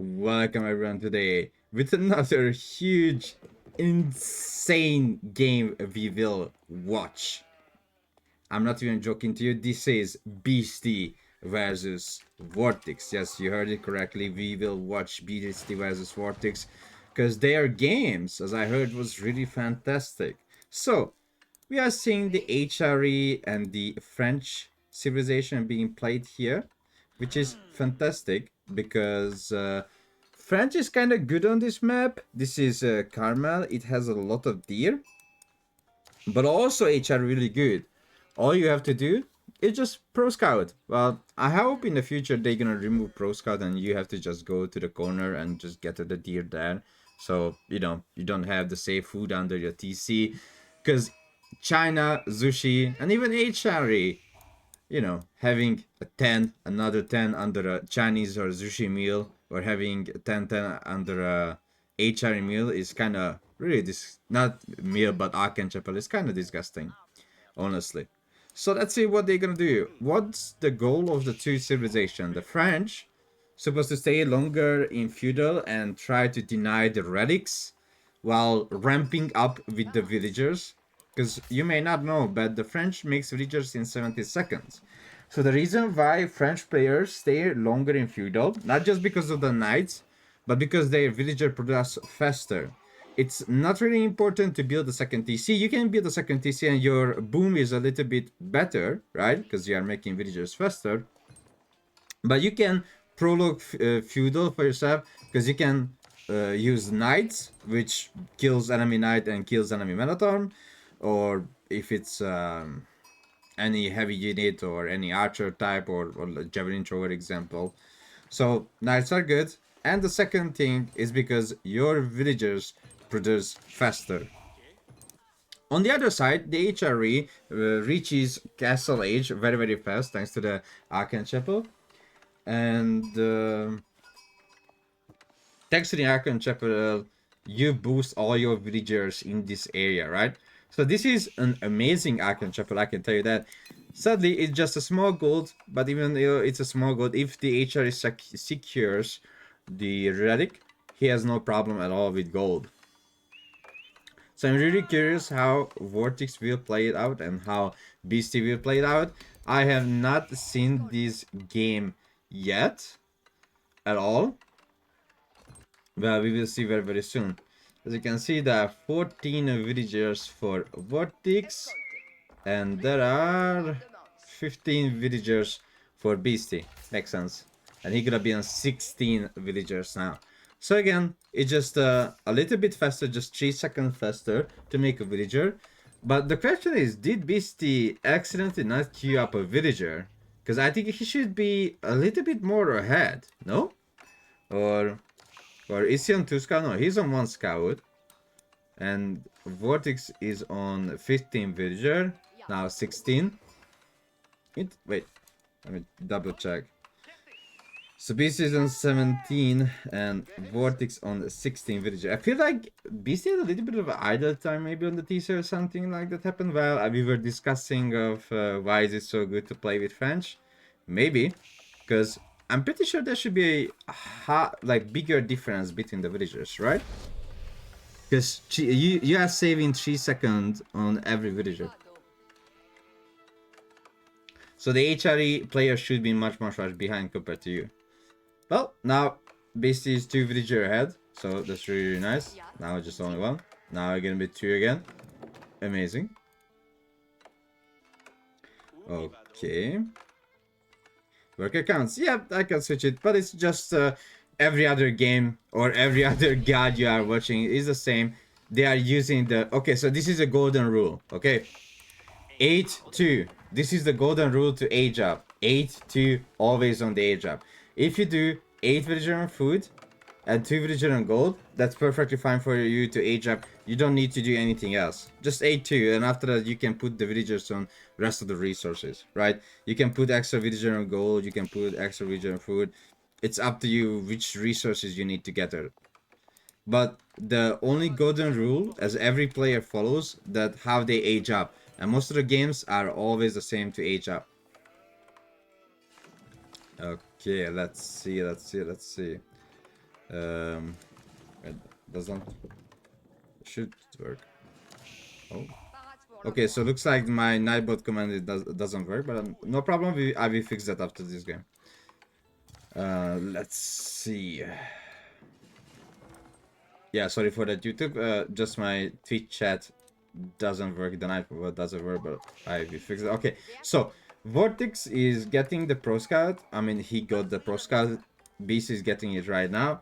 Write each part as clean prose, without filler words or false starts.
Welcome everyone today with another huge, insane game we will watch. I'm not even joking to you, this is Beastie versus Vortix. Yes, you heard it correctly, we will watch Beastie versus Vortix because their games, as I heard, was really fantastic. So, we are seeing the HRE and the French civilization being played here, which is fantastic because French is kind of good on this map. This is Carmel. It has a lot of deer, but also HR really good. All you have to do is just pro scout. Well, I hope in the future they're gonna remove pro scout and you have to just go to the corner and just get to the deer there. So you know you don't have the safe food under your TC, because China, Sushi, and even HRE, having a 10, another 10 under a Chinese or sushi meal, or having a 10 under a HRE meal is kind of really not meal but Aken Chapel is kind of disgusting, honestly. So let's see what they're gonna do. What's the goal of the two civilizations? The French supposed to stay longer in feudal and try to deny the relics while ramping up with the villagers. Because you may not know, but the French makes villagers in 70 seconds. So the reason why French players stay longer in feudal, not just because of the knights, but because their villager progress faster. It's not really important to build a second TC. You can build a second TC and your boom is a little bit better, right? Because you are making villagers faster. But you can prologue feudal for yourself because you can use knights, which kills enemy knight and kills enemy minotaur, or if it's any heavy unit or any archer type or javelin thrower example. So knights are good. And the second thing is because your villagers produce faster. On the other side, the HRE reaches castle age very fast thanks to the Arcane Chapel. And thanks to the Arcane Chapel, you boost all your villagers in this area, right? So this is an amazing Arcane Chapel, I can tell you that. Sadly, it's just a small gold, but even though it's a small gold, if the HRE secures the relic, he has no problem at all with gold. So I'm really curious how Vortix will play it out and how Beastie will play it out. I have not seen this game yet at all. Well, we will see very soon. As you can see, there are 14 villagers for Vortix, and there are 15 villagers for Beastie. Makes sense. And he's gonna be on 16 villagers now. So again, it's just a little bit faster, just 3 seconds faster to make a villager. But the question is, did Beastie accidentally not queue up a villager? Because I think he should be a little bit more ahead, no? Or is he on 2 scout? No, he's on 1 scout. And Vortix is on 15 villager, now 16. Wait, let me double check. So Beastie is on 17 and Vortix on 16 villager. I feel like Beastie had a little bit of idle time maybe on the teaser or something like that happened while we were discussing of why is it so good to play with French. Maybe, because I'm pretty sure there should be a bigger difference between the villagers, right? Because you are saving 3 seconds on every villager. So the HRE player should be much behind compared to you. Well, now Beastie is 2 villager ahead, so that's really nice. Now just only 1. Now we're gonna be 2 again. Amazing. Okay. Work accounts. Yeah, I can switch it, but it's just every other game or every other guide you are watching is the same. They are using the... Okay, so this is a golden rule, okay? 8-2. This is the golden rule to age up. 8-2, always on the age up. If you do 8 villager on food and 2 villager on gold, that's perfectly fine for you to age up. You don't need to do anything else. Just 8-2, and after that you can put the villagers on rest of the resources, right? You can put extra villager on gold, you can put extra villager on food. It's up to you which resources you need to gather. But the only golden rule, as every player follows, that how they age up. And most of the games are always the same to age up. Okay, let's see. It doesn't should work. Oh. Okay, so looks like my Nightbot command doesn't work, but no problem. I will fix that after this game. Let's see. Yeah, sorry for that, YouTube. Just my Twitch chat doesn't work. The Nightbot doesn't work, but I will fix it. Okay, so Vortix is getting the Pro Scout. I mean, he got the Pro Scout. Beast is getting it right now.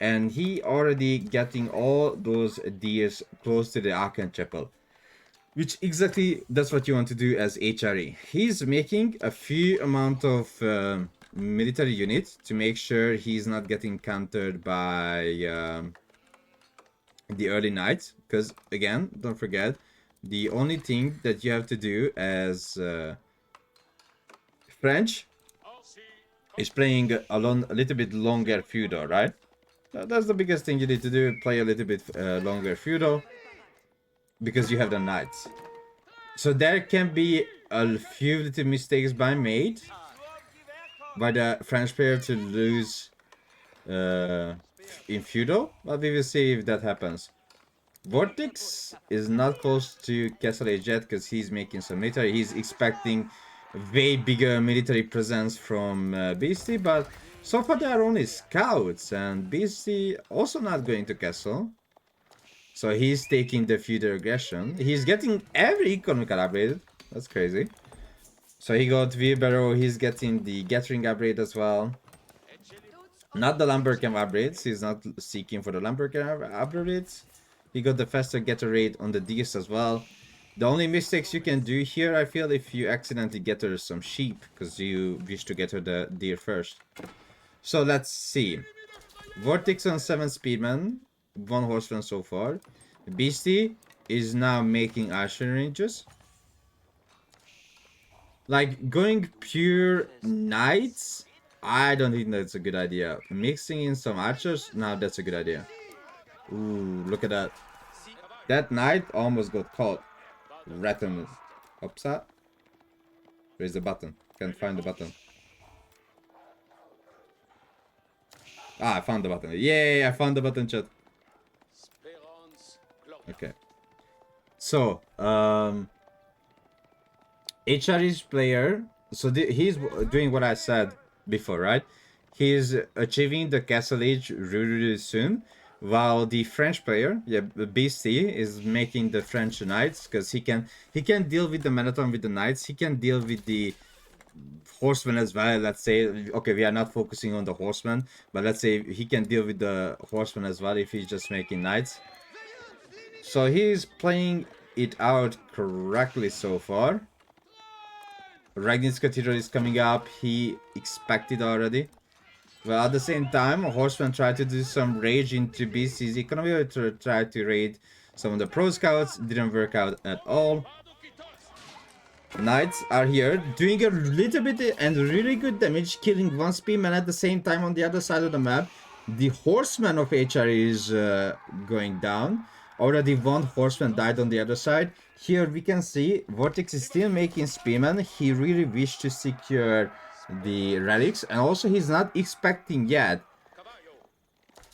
And he already getting all those deers close to the Archon Chapel. Which exactly, that's what you want to do as HRE. He's making a few amount of military units to make sure he's not getting countered by the early knights. Because again, don't forget, the only thing that you have to do as French is playing a little bit longer feudal, right? That's the biggest thing you need to do, play a little bit longer feudal. Because you have the knights. So there can be a few little mistakes by the French player to lose in feudal, but we will see if that happens. Vortix is not close to Castle Age yet because he's making some military. He's expecting way bigger military presence from Beastie, but so far they are only scouts, and Beastie also not going to Castle. So he's taking the feudal aggression. He's getting every economical upgrade. That's crazy. So he got wheelbarrow. He's getting the Gathering upgrade as well. Not the Lumbercamp upgrades. He's not seeking for the Lumbercamp upgrades. He got the faster getter rate on the Deers as well. The only mistakes you can do here, I feel, if you accidentally get her some sheep, because you wish to get her the deer first. So let's see. Vortix on 7 speedman. 1 horseman so far. Beastie is now making archer ranges. Like going pure knights, I don't think that's a good idea. Mixing in some archers, now that's a good idea. Ooh, look at that. That knight almost got caught. Rattan. Upsa. Where's the button? Can't find the button. Ah, I found the button. Yay, I found the button, chat. Okay. So, HRE's player, so he's doing what I said before, right? He's achieving the castle age really soon, while the French player, yeah, BC, is making the French knights, because he can deal with the marathon with the knights, he can deal with the horsemen as well. Let's say, okay, we are not focusing on the horsemen, but let's say he can deal with the horsemen as well if he's just making knights. So he's playing it out correctly so far. Ragnit's Cathedral is coming up. He expected already. Well, at the same time, Horseman tried to do some rage into BC's economy, to try to raid some of the pro scouts. Didn't work out at all. Knights are here, doing a little bit and really good damage, killing 1 speedman at the same time on the other side of the map. The Horseman of HR is going down. Already 1 horseman died on the other side. Here we can see Vortix is still making spearmen. He really wished to secure the relics, and also he's not expecting yet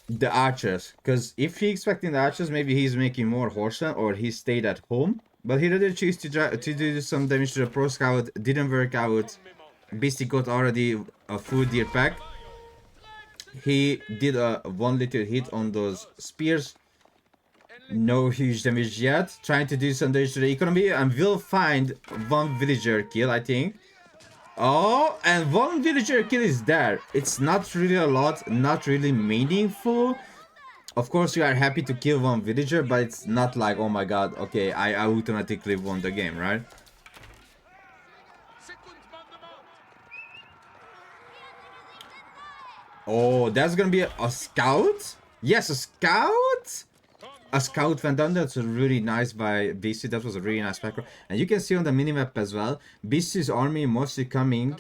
the archers, because if he's expecting the archers, maybe he's making more horsemen or he stayed at home. But he rather chose to do some damage to the pro scout. Didn't work out. Beastie got already a full deer pack. He did a 1 little hit on those spears. No huge damage yet. Trying to do some damage to the economy, and will find 1 villager kill, I think. Oh, and 1 villager kill is there. It's not really a lot, not really meaningful. Of course, you are happy to kill 1 villager, but it's not like, oh my god, okay, I automatically won the game, right? Oh, that's gonna be a scout? Yes, a scout? A scout went down. That's really nice by BC. That was a really nice macro. And you can see on the minimap as well, BC's army mostly coming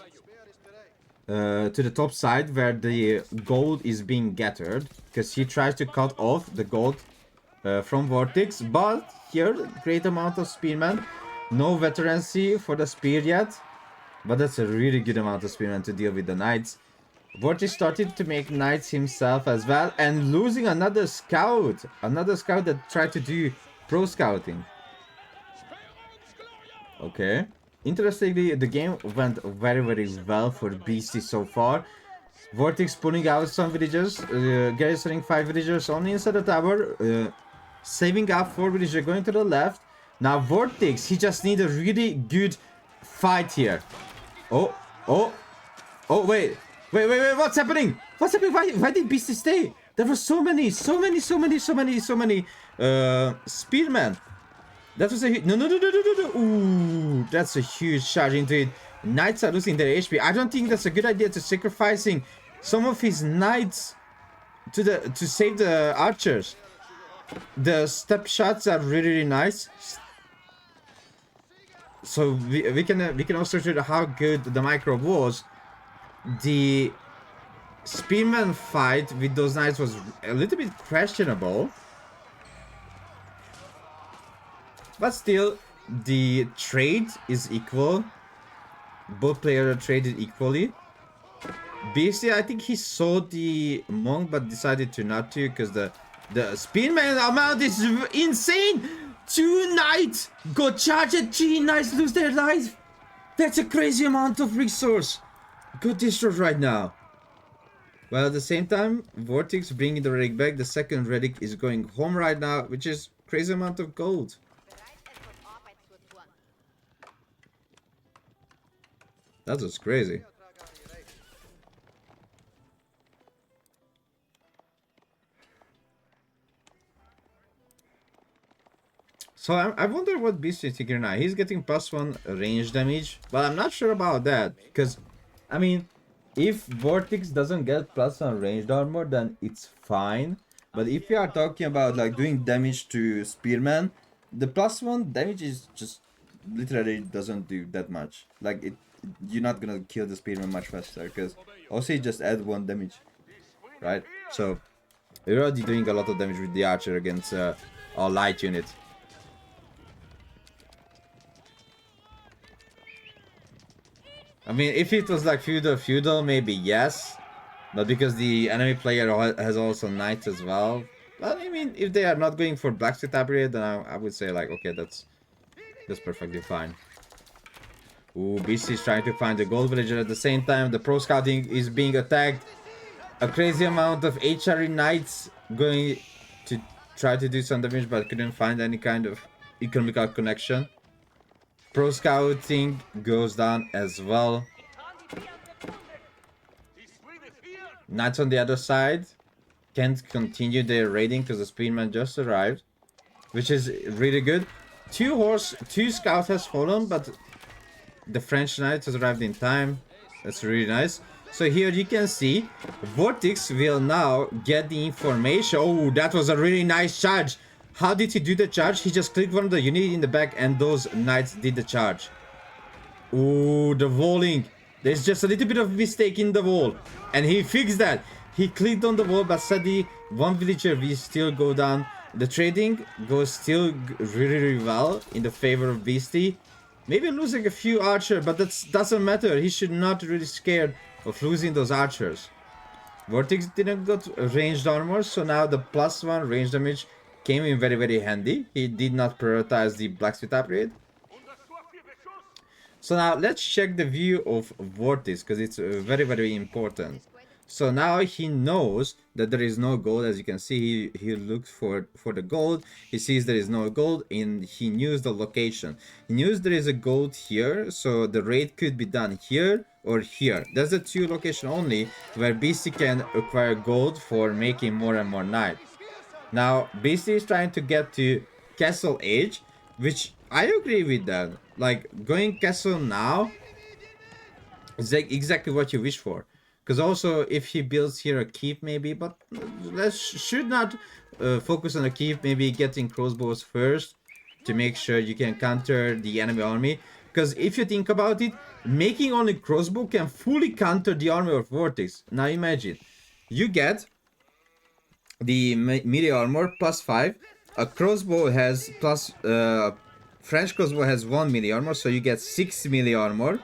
to the top side where the gold is being gathered, because he tries to cut off the gold from Vortix. But here, great amount of spearmen. No veterancy for the spear yet, but that's a really good amount of spearmen to deal with the knights. Vortix started to make knights himself as well, and losing another scout that tried to do pro scouting. Okay. Interestingly, the game went very well for Beastie so far. Vortix pulling out some villagers, garrisoning 5 villagers only inside the tower, saving up 4 villagers going to the left. Now Vortix, he just needs a really good fight here. Oh, wait, what's happening? What's happening? Why did Beastie stay? There were so many spearmen. That was a no. Ooh, that's a huge charge into it. Knights are losing their HP. I don't think that's a good idea to sacrificing some of his knights to save the archers. The step shots are really nice. So we can also show how good the micro was. The spearman fight with those knights was a little bit questionable. But still, the trade is equal. Both players are traded equally. Beastie, I think he saw the monk but decided to not to because the spearman amount is insane. 2 knights got charged, 3 knights lose their life. That's a crazy amount of resource. Got destroyed right now. Well, at the same time, Vortix bringing the relic back. The second relic is going home right now, which is crazy amount of gold. That was crazy. So I wonder what Beast is taking now. He's getting +1 range damage, but I'm not sure about that because, I mean, if Vortix doesn't get +1 ranged armor, then it's fine. But if you are talking about like doing damage to Spearman, the +1 damage is just literally doesn't do that much. Like you're not gonna kill the Spearman much faster because also you just add 1 damage, right? So you're already doing a lot of damage with the archer against a light unit. I mean, if it was like feudal, maybe yes, but because the enemy player has also knights as well. But I mean, if they are not going for blacksmith upgrade, then I would say like, okay, that's perfectly fine. Ooh, BC is trying to find the gold villager at the same time. The pro scouting is being attacked. A crazy amount of HRE knights going to try to do some damage, but couldn't find any kind of economical connection. Pro scouting goes down as well. Knights on the other side can't continue their raiding because the spearman just arrived, which is really good. 2 scouts has fallen, but the French knight has arrived in time. That's really nice. So here you can see Vortix will now get the information. Oh, that was a really nice charge. How did he do the charge? He just clicked one of the unit in the back and those knights did the charge. Ooh, the walling. There's just a little bit of mistake in the wall. And he fixed that. He clicked on the wall, but suddenly 1 villager will still go down. The trading goes still really well in the favor of Beastie. Maybe losing a few archers, but that doesn't matter. He should not really scared of losing those archers. Vortix didn't got ranged armor, so now the +1 range damage came in very handy. He did not prioritize the blacksmith upgrade. So now let's check the view of Vortix because it's very important. So now he knows that there is no gold. As you can see, he looks for the gold. He sees there is no gold and he knew the location. He knew there is a gold here, so the raid could be done here or here. There's the 2 locations only where BC can acquire gold for making more and more knights. Now BC is trying to get to Castle Age, which I agree with that. Like going castle now is like exactly what you wish for. Because also if he builds here a keep maybe, but should not focus on a keep, maybe getting crossbows first to make sure you can counter the enemy army. Because if you think about it, making only crossbow can fully counter the army of Vortix. Now imagine, you get the melee armor +5, a crossbow has French crossbow has 1 melee armor, so you get 6 melee armor,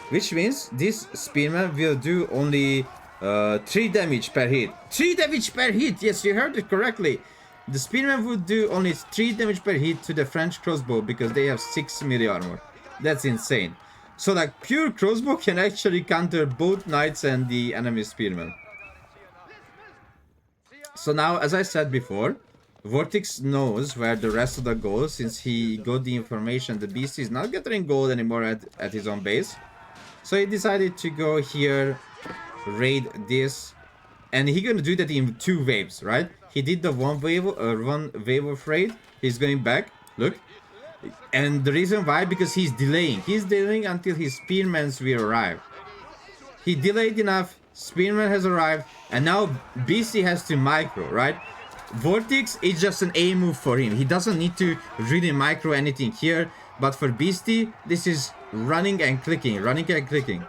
which means this spearman will do only 3 damage per hit. 3 damage per hit! Yes, you heard it correctly. The spearman would do only 3 damage per hit to the French crossbow because they have 6 melee armor. That's insane. So like pure crossbow can actually counter both knights and the enemy spearman. So now, as I said before, Vortix knows where the rest of the gold, since he got the information the beast is not gathering gold anymore at his own base. So he decided to go here, raid this, and he gonna do that in 2 waves, right? He did the one wave of raid. He's going back. Look, and the reason why, because he's delaying. He's delaying until his spearmans will arrive. He delayed enough. Spearman has arrived, and now BC has to micro, right? Vortix is just an A move for him. He doesn't need to really micro anything here. But for Beastie, this is running and clicking, running and clicking.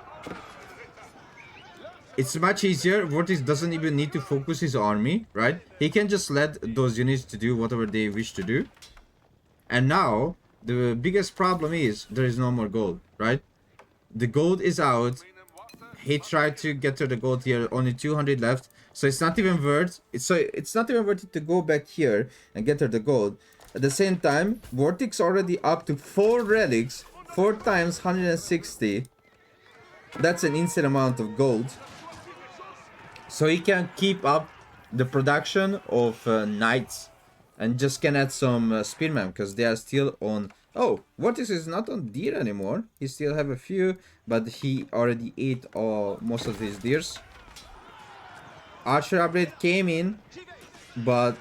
It's much easier. Vortix doesn't even need to focus his army, right? He can just let those units to do whatever they wish to do. And now, the biggest problem is there is no more gold, right? The gold is out. He tried to get to the gold here, only 200 left. So it's not even worth it's not even worth it to go back here and get her the gold. At the same time, Vortix already up to 4 relics, 4 times 160. That's an insane amount of gold. So he can keep up the production of knights and just can add some spearmen because they are still on. Oh, Vortix is not on deer anymore. He still have a few, but he already ate most of his deers. Archer upgrade came in, but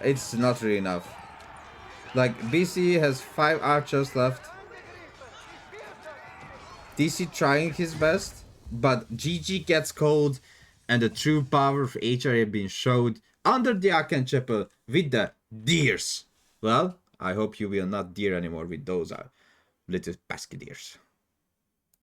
it's not really enough. Like, BC has 5 archers left. DC trying his best, but GG gets cold, and the true power of HR being showed under the Arcane Chapel with the deers. Well, I hope you will not deer anymore with those little pesky deers.